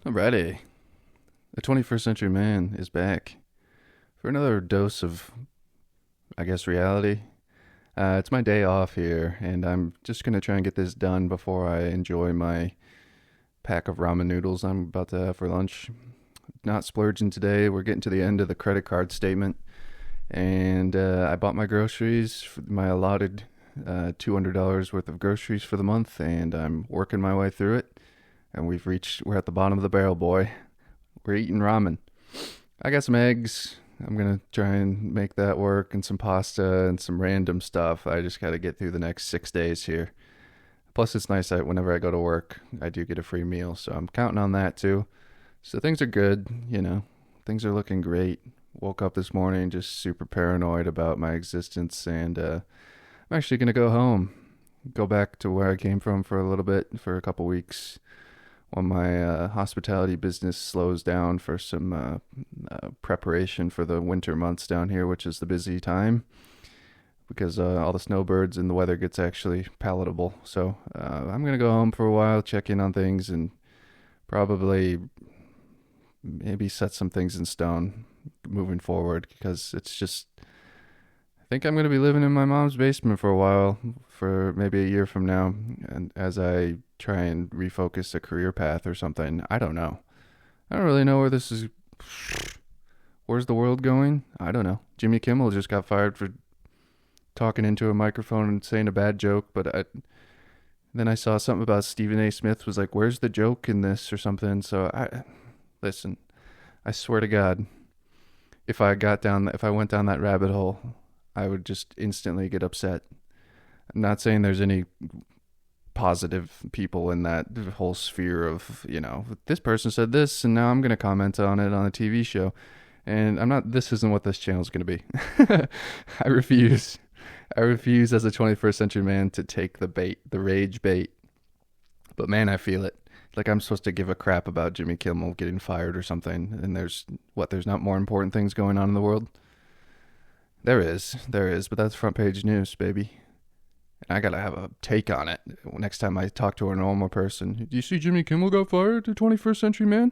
Alrighty. The 21st Century Man is back for another dose of, I guess, reality. It's my day off here, and I'm just going to try and get this done before I enjoy my pack of ramen noodles I'm about to have for lunch. Not splurging today. We're getting to the end of the credit card statement, and I bought my groceries, my allotted $200 worth of groceries for the month, and I'm working my way through it. And we're at the bottom of the barrel, boy. We're eating ramen. I got some eggs. I'm going to try and make that work, and some pasta and some random stuff. I just got to get through the next 6 days here. Plus, it's nice that whenever I go to work, I do get a free meal. So I'm counting on that too. So things are good, Things are looking great. Woke up this morning just super paranoid about my existence, and I'm actually going to go home. Go back to where I came from for a little bit, for a couple weeks, when my hospitality business slows down for some preparation for the winter months down here, which is the busy time because all the snowbirds and the weather gets actually palatable. So I'm going to go home for a while, check in on things, and probably maybe set some things in stone moving forward, because it's just, I think I'm going to be living in my mom's basement for a while, for maybe a year from now, and as I try and refocus a career path or something. I don't know. I don't really know where this is. Where's the world going? I don't know. Jimmy Kimmel just got fired for talking into a microphone and saying a bad joke, but then I saw something about Stephen A. Smith was like, "Where's the joke in this?" or something. So listen. I swear to God, if I went down that rabbit hole, I would just instantly get upset. I'm not saying there's any positive people in that whole sphere of, this person said this and now I'm going to comment on it on a TV show. And this isn't what this channel is going to be. I refuse. I refuse as a 21st century man to take the bait, the rage bait. But man, I feel it. Like I'm supposed to give a crap about Jimmy Kimmel getting fired or something. And there's not more important things going on in the world? There is, but that's front page news, baby. And I gotta have a take on it next time I talk to a normal person. Do you see Jimmy Kimmel got fired, the 21st century man?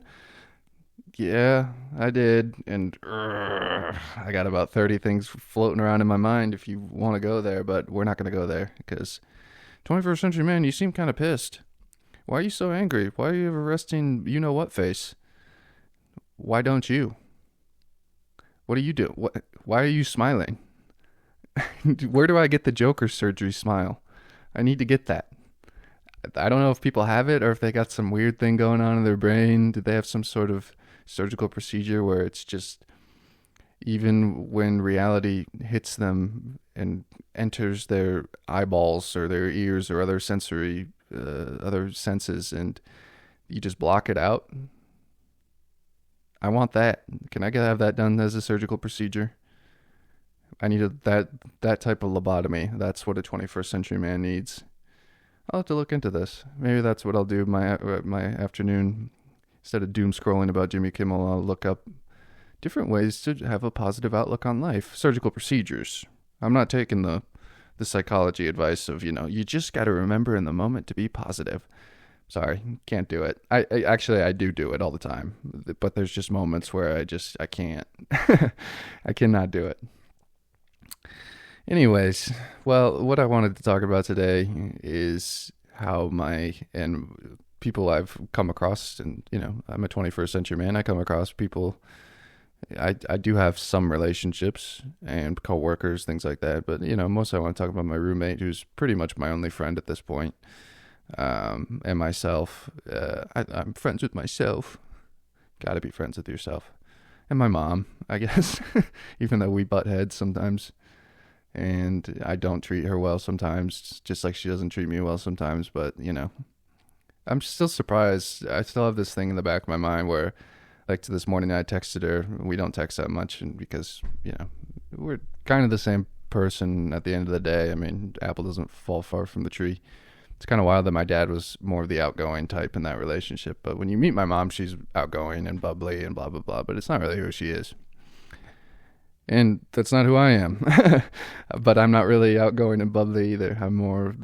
Yeah, I did. And I got about 30 things floating around in my mind if you want to go there, but we're not going to go there, because 21st century man, you seem kind of pissed. Why are you so angry? Why are you arresting you-know-what face? Why don't you? What do you do? Why are you smiling? Where do I get the Joker surgery smile? I need to get that. I don't know if people have it or if they got some weird thing going on in their brain. Did they have some sort of surgical procedure where it's just, even when reality hits them and enters their eyeballs or their ears or other other senses, and you just block it out? I want that. Can I have that done as a surgical procedure? I need that type of lobotomy. That's what a 21st century man needs. I'll have to look into this. Maybe that's what I'll do my afternoon. Instead of doom scrolling about Jimmy Kimmel, I'll look up different ways to have a positive outlook on life. Surgical procedures. I'm not taking the psychology advice of, you just got to remember in the moment to be positive. Sorry, can't do it. I actually do it all the time. But there's just moments where I can't. I cannot do it. Anyways, well, what I wanted to talk about today is how people I've come across, and, I'm a 21st century man. I come across people. I do have some relationships and coworkers, things like that. But, mostly I want to talk about my roommate, who's pretty much my only friend at this point. And myself. I'm friends with myself. Gotta be friends with yourself. And my mom, I guess, even though we butt heads sometimes. And I don't treat her well sometimes, just like she doesn't treat me well sometimes. But, I'm still surprised. I still have this thing in the back of my mind where, like, to this morning I texted her. We don't text that much, and because, we're kind of the same person at the end of the day. I mean, apple doesn't fall far from the tree. It's kind of wild that my dad was more of the outgoing type in that relationship. But when you meet my mom, she's outgoing and bubbly and blah, blah, blah. But it's not really who she is. And that's not who I am. But I'm not really outgoing and bubbly either. I'm more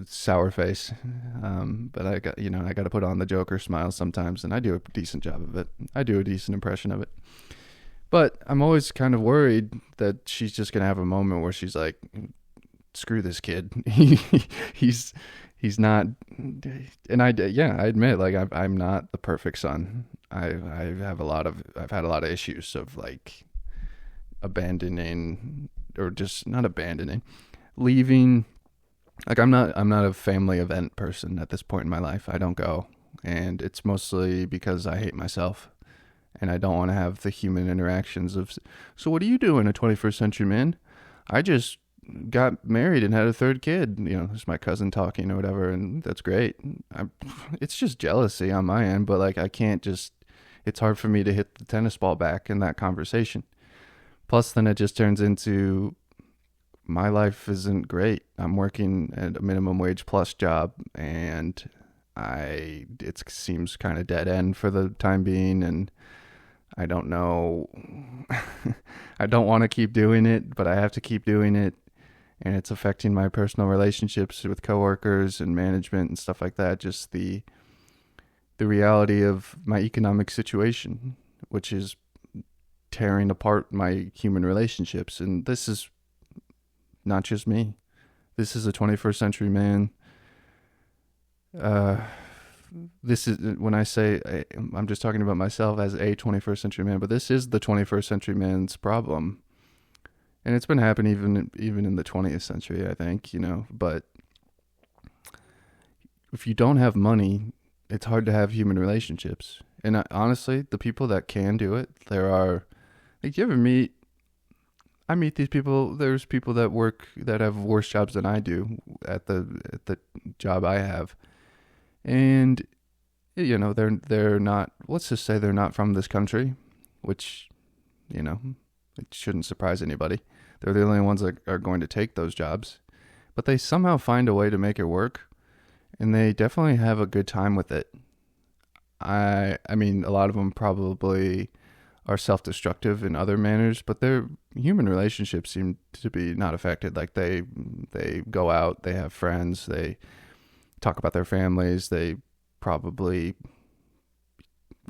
sour face. But I got to put on the Joker smile sometimes, and I do a decent job of it. I do a decent impression of it. But I'm always kind of worried that she's just going to have a moment where she's like, screw this kid. he's not. And I admit, like, I'm not the perfect son. I've had a lot of issues of like abandoning, or just not abandoning, leaving. Like, I'm not a family event person at this point in my life. I don't go, and it's mostly because I hate myself, and I don't want to have the human interactions of, so what are you doing, a 21st century man? I just got married and had a third kid. It's my cousin talking or whatever, and that's great. It's just jealousy on my end, but like, I can't just, it's hard for me to hit the tennis ball back in that conversation. Plus, then it just turns into, my life isn't great. I'm working at a minimum wage plus job, and it seems kind of dead end for the time being, and I don't know. I don't want to keep doing it, but I have to keep doing it, and it's affecting my personal relationships with coworkers and management and stuff like that. Just the reality of my economic situation, which is tearing apart my human relationships. And this is not just me. This is a 21st century man. This is, when I say, I'm just talking about myself as a 21st century man, but this is the 21st century man's problem. And it's been happening even in the 20th century, I think, but if you don't have money, it's hard to have human relationships. And honestly, the people that can do it, there are, like, I meet these people. There's people that have worse jobs than I do at the job I have. And, they're not, let's just say they're not from this country, which, it shouldn't surprise anybody. They're the only ones that are going to take those jobs. But they somehow find a way to make it work. And they definitely have a good time with it. I mean, a lot of them probably are self-destructive in other manners, but their human relationships seem to be not affected. Like, they go out, they have friends, they talk about their families, they probably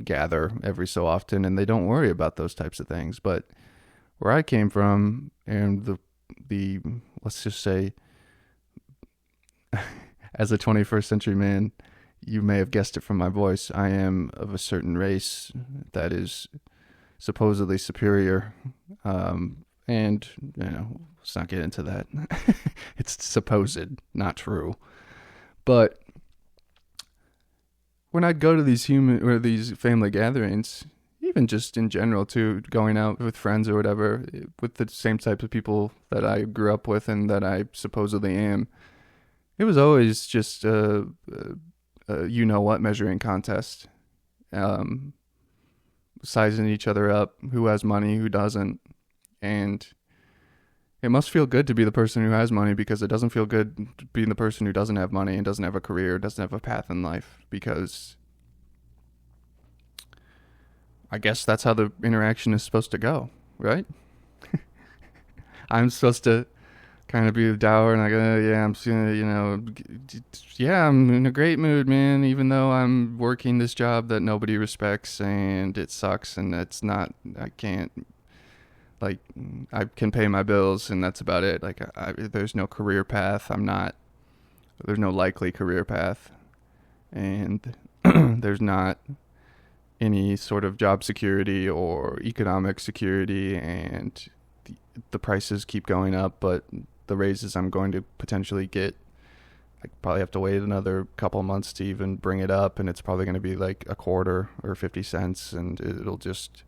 gather every so often, and they don't worry about those types of things. But where I came from, and the let's just say, as a 21st century man, you may have guessed it from my voice, I am of a certain race that is supposedly superior. And, let's not get into that. It's supposed, not true. But when I'd go to these family gatherings, even just in general too, going out with friends or whatever, with the same types of people that I grew up with and that I supposedly am, it was always just a measuring contest. Sizing each other up, who has money, who doesn't. And it must feel good to be the person who has money, because it doesn't feel good being the person who doesn't have money and doesn't have a career, doesn't have a path in life, because I guess that's how the interaction is supposed to go, right? I'm supposed to kind of be dour, and I'm in a great mood, man, even though I'm working this job that nobody respects, and it sucks, and I can pay my bills, and that's about it. Like, there's no career path. There's no likely career path, and there's not any sort of job security or economic security, and the prices keep going up, but the raises I'm going to potentially get, I probably have to wait another couple months to even bring it up, and it's probably going to be like a quarter or 50 cents, and it'll just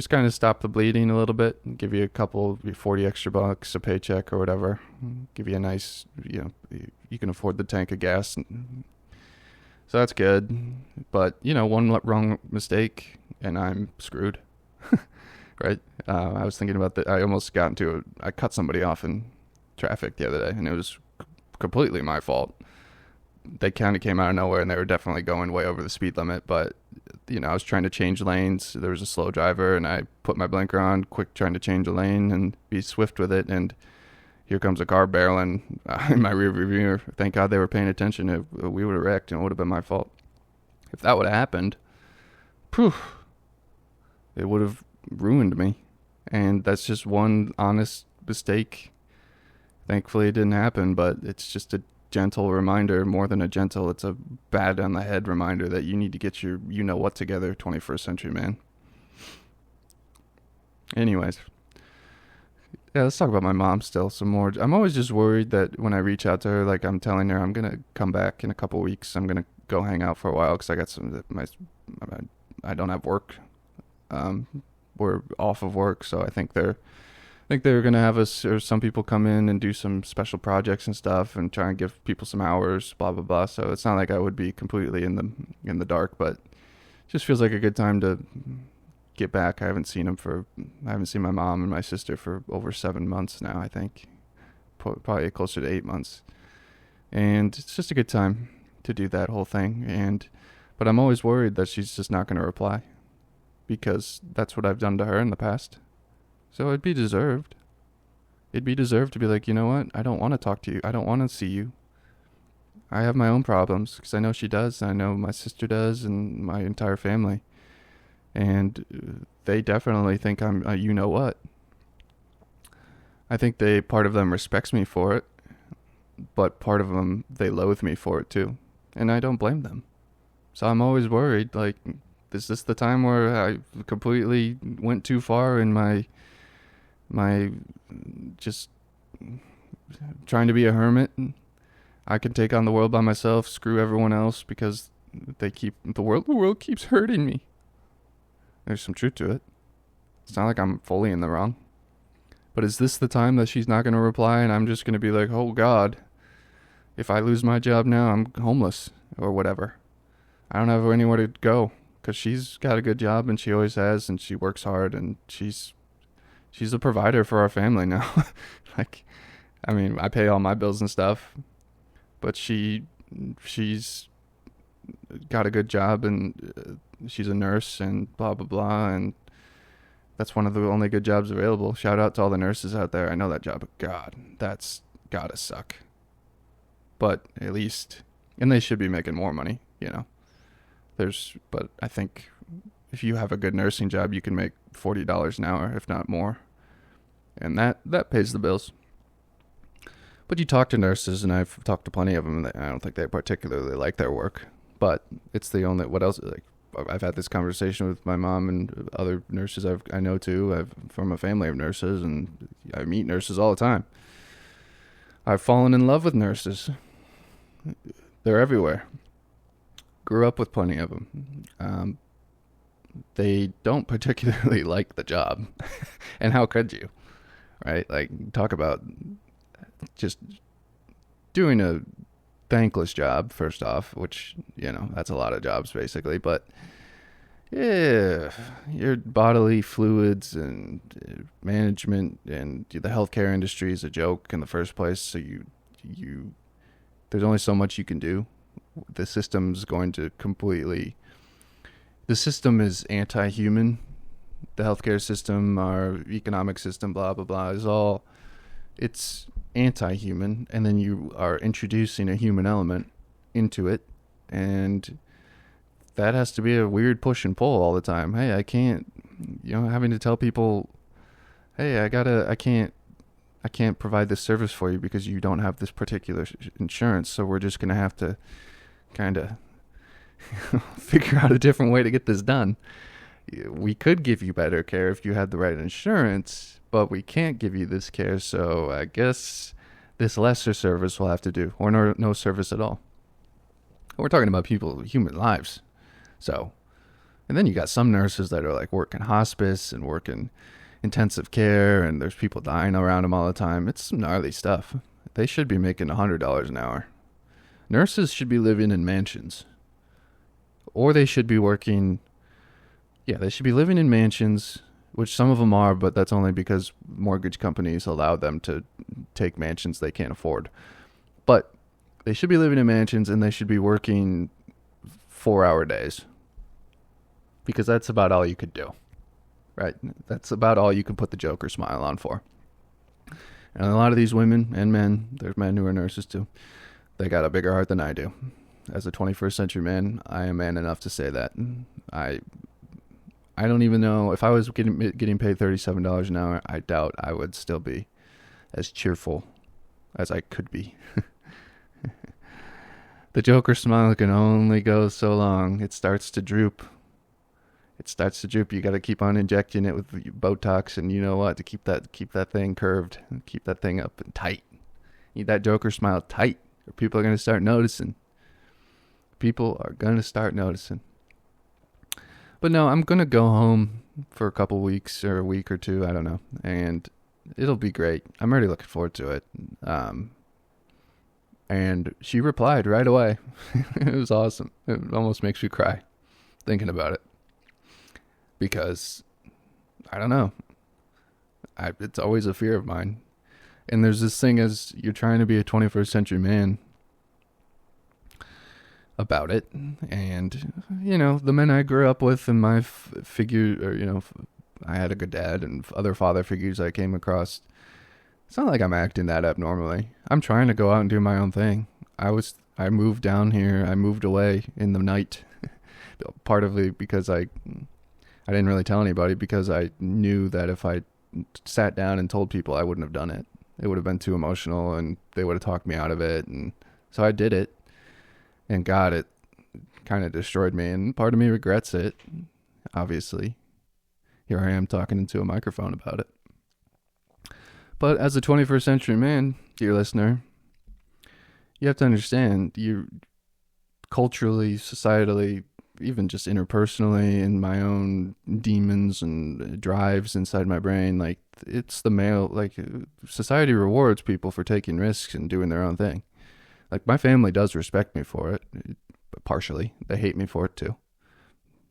kind of stop the bleeding a little bit, give you a couple, 40 extra bucks a paycheck or whatever, give you a nice, you can afford the tank of gas, so that's good. But one wrong mistake and I'm screwed. Right? I was thinking about that. I almost I cut somebody off in traffic the other day, and it was completely my fault. They kind of came out of nowhere, and they were definitely going way over the speed limit, but I was trying to change lanes. There was a slow driver, and I put my blinker on, quick trying to change a lane and be swift with it. And here comes a car barreling in my rearview mirror. Thank God they were paying attention. We would have wrecked, and it would have been my fault. If that would have happened, poof, it would have ruined me. And that's just one honest mistake. Thankfully, it didn't happen, but it's just a gentle reminder, more than a gentle, it's a bad on the head reminder that you need to get your you-know-what together, 21st century man. Anyways, yeah, let's talk about my mom still some more. I'm always just worried that when I reach out to her, like I'm telling her I'm going to come back in a couple weeks, I'm going to go hang out for a while because I got I don't have work. We're off of work, so I think they're going to have us, or some people come in and do some special projects and stuff and try and give people some hours, blah, blah, blah. So it's not like I would be completely in the dark, but it just feels like a good time to get back. I haven't seen my mom and my sister for over 7 months now, I think. Probably closer to 8 months. And it's just a good time to do that whole thing. But I'm always worried that she's just not going to reply, because that's what I've done to her in the past. So it'd be deserved. It'd be deserved to be like, you know what? I don't want to talk to you. I don't want to see you. I have my own problems, because I know she does. And I know my sister does, and my entire family. And they definitely think I'm a you-know-what. I think part of them respects me for it, but part of them, they loathe me for it too. And I don't blame them. So I'm always worried, like, is this the time where I completely went too far in my just trying to be a hermit? I can take on the world by myself, screw everyone else because the world keeps hurting me. There's some truth to it. It's not like I'm fully in the wrong. But is this the time that she's not going to reply and I'm just going to be like, oh God, if I lose my job now, I'm homeless or whatever. I don't have anywhere to go. Because she's got a good job, and she always has, and she works hard, and she's a provider for our family now. I pay all my bills and stuff, but she's got a good job, and she's a nurse, and blah, blah, blah, and that's one of the only good jobs available. Shout out to all the nurses out there. I know that job, but God, that's gotta suck. But at least, and they should be making more money, But I think if you have a good nursing job, you can make $40 an hour, if not more. And that pays the bills. But you talk to nurses, and I've talked to plenty of them, and I don't think they particularly like their work. But it's what else? Like, I've had this conversation with my mom and other nurses I know too. I'm from a family of nurses, and I meet nurses all the time. I've fallen in love with nurses. They're everywhere. Grew up with plenty of them. They don't particularly like the job. And how could you? Right? Like, talk about just doing a thankless job, first off, which, that's a lot of jobs basically. But yeah, your bodily fluids and management and the healthcare industry is a joke in the first place. So there's only so much you can do. The system is anti-human. The healthcare system, our economic system, blah, blah, blah, it's anti-human. And then you are introducing a human element into it. And that has to be a weird push and pull all the time. Hey, I can't, having to tell people, hey, I can't provide this service for you because you don't have this particular insurance. So we're just going to have to kind of figure out a different way to get this done. We could give you better care if you had the right insurance, but we can't give you this care, so I guess this lesser service will have to do, or no service at all. We're talking about human lives. So, and then you got some nurses that are like working hospice and working intensive care, and there's people dying around them all the time. It's some gnarly stuff. They should be making $100 an hour. Nurses should be living in mansions. Or they should be living in mansions, which some of them are, but that's only because mortgage companies allow them to take mansions they can't afford. But they should be living in mansions, and they should be working 4-hour days. because that's about all you could do, right? That's about all you can put the Joker smile on for. And a lot of these women and men, there's men who are nurses too, they got a bigger heart than I do. As a 21st century man, I am man enough to say that. I don't even know if I was getting paid $37 an hour. I doubt I would still be as cheerful as I could be. The Joker smile can only go so long. It starts to droop. You got to keep on injecting it with Botox, and you know what? To keep that thing curved, keep that thing up and tight. You need that Joker smile tight, or people are going to start noticing. But no, I'm going to go home for a couple weeks or a week or two, I don't know, and it'll be great. I'm already looking forward to it. And she replied right away. It was awesome. It almost makes me cry thinking about it. Because, I don't know, it's always a fear of mine. And there's this thing as you're trying to be a 21st century man about it. And, you know, the men I grew up with and my figure, or, you know, I had a good dad and other father figures I came across. It's not like I'm acting that abnormally. I'm trying to go out and do my own thing. I moved down here. I moved away in the night. Partly because I didn't really tell anybody, because I knew that if I sat down and told people, I wouldn't have done it. It would have been too emotional and they would have talked me out of it. And so I did it. And God, it kind of destroyed me. And part of me regrets it, obviously. Here I am talking into a microphone about it. But as a 21st century man, dear listener, you have to understand, you culturally, societally, even just interpersonally, in my own demons and drives inside my brain, like, it's the male, like, society rewards people for taking risks and doing their own thing. Like, my family does respect me for it, partially. They hate me for it too,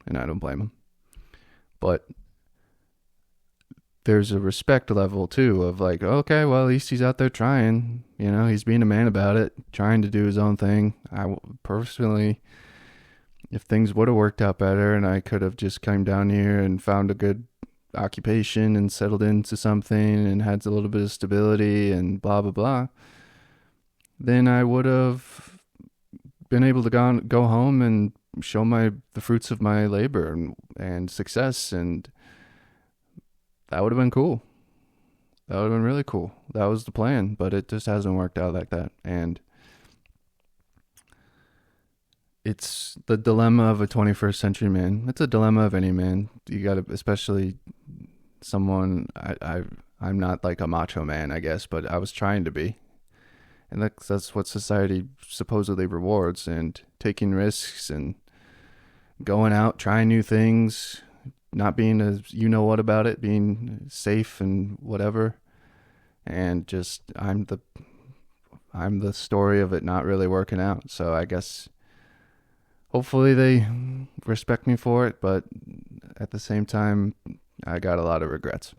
and I don't blame them. But there's a respect level too of like, okay, well, at least he's out there trying, you know, he's being a man about it, trying to do his own thing. I personally, if things would have worked out better and I could have just come down here and found a good occupation and settled into something and had a little bit of stability and blah, blah, blah, then I would have been able to go home and show the fruits of my labor and success, and that would have been cool. That would have been really cool. That was the plan, but it just hasn't worked out like that. And it's the dilemma of a 21st century man. It's a dilemma of any man. You got to, especially someone, I'm not like a macho man, I guess, but I was trying to be. And that's what society supposedly rewards, and taking risks and going out, trying new things, not being a you-know-what about it, being safe and whatever. And just, I'm the story of it not really working out. So I guess hopefully they respect me for it, but at the same time, I got a lot of regrets.